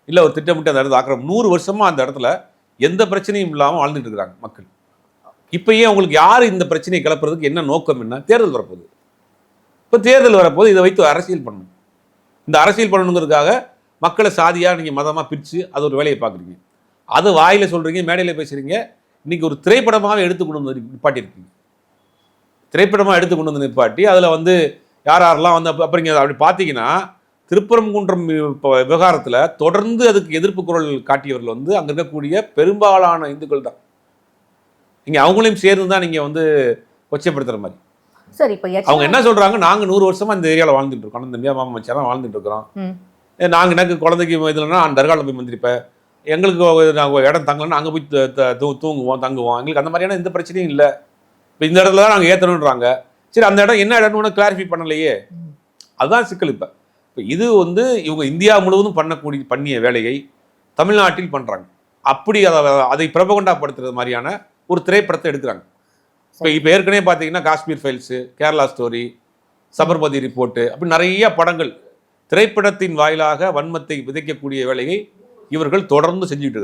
இல்லை ஒரு திட்டமிட்டு அந்த இடத்துல ஆக்கிரமிப்பு 100 வருஷமாக அந்த இடத்துல எந்த பிரச்சனையும் இல்லாமல் வாழ்ந்துட்டு இருக்கிறாங்க மக்கள். இப்பயே உங்களுக்கு யார் இந்த பிரச்சனையை கிளப்புறதுக்கு என்ன நோக்கம், என்ன தேர்தல் வரப்போகுது. இப்போ தேர்தல் வரப்போது இதை வைத்து அரசியல் பண்ணணும். இந்த அரசியல் பண்ணணுங்கிறதுக்காக மக்களை சாதியாக நீங்கள் மதமாக பிரித்து அது ஒரு வேலையை பார்க்குறீங்க. அது வாயில் சொல்கிறீங்க, மேடையில் பேசுகிறீங்க. இன்றைக்கி ஒரு திரைப்படமாகவே எடுத்து கொண்டு வந்து நிப்பாட்டியிருக்கீங்க. திரைப்படமாக எடுத்து கொண்டு வந்து நிப்பாட்டி அதில் வந்து யார் யாரெல்லாம் வந்து அப்போ நீங்கள் அப்படி பார்த்தீங்கன்னா திருப்பரங்குன்றம் விவகாரத்தில் தொடர்ந்து அதுக்கு எதிர்ப்பு குரல் காட்டியவர்கள் வந்து அங்கே இருக்கக்கூடிய பெரும்பாலான இந்துக்கள் தான். நீங்கள் அவங்களையும் சேர்ந்து தான் நீங்கள் வந்து கொச்சைப்படுத்துகிற மாதிரி. சரி, இப்போ அவங்க என்ன சொல்கிறாங்க, நாங்கள் 100 வருஷமாக இந்த ஏரியாவில் வாழ்ந்துட்டு இருக்கோம், இந்த மியா மாமா மச்சாரம் வாழ்ந்துட்டு இருக்கிறோம். நாங்கள் எனக்கு குழந்தைக்கு இதுலன்னா அந்த தர்காவில் போய் மந்திரிப்பேன், எங்களுக்கு நாங்கள் இடம் தங்கலன்னா அங்கே போய் தூங்குவோம் தங்குவோம், எங்களுக்கு அந்த மாதிரியான எந்த பிரச்சனையும் இல்லை. இப்போ இந்த இடத்துல தான் நாங்கள் ஏற்றணுன்றாங்க. சரி, அந்த இடம் என்ன இடம்னு ஒன்று கிளாரிஃபை பண்ணலையே, அதுதான் சிக்கல். இப்போ இது வந்து இவங்க இந்தியா முழுவதும் பண்ணிய வேலையை தமிழ்நாட்டில் பண்ணுறாங்க. அப்படி அதை பிரபகண்டாப்படுத்துறது மாதிரியான ஒரு திரைப்படத்தை எடுக்கிறாங்க. இப்போ ஏற்கனவே பார்த்தீங்கன்னா Kashmir files, Kerala story, Sabarmati report, அப்படி நிறைய படங்கள் திரைப்படத்தின் வாயிலாக வன்மத்தை விதைக்கக்கூடிய வேலையை இவர்கள் தொடர்ந்து செஞ்சுட்டு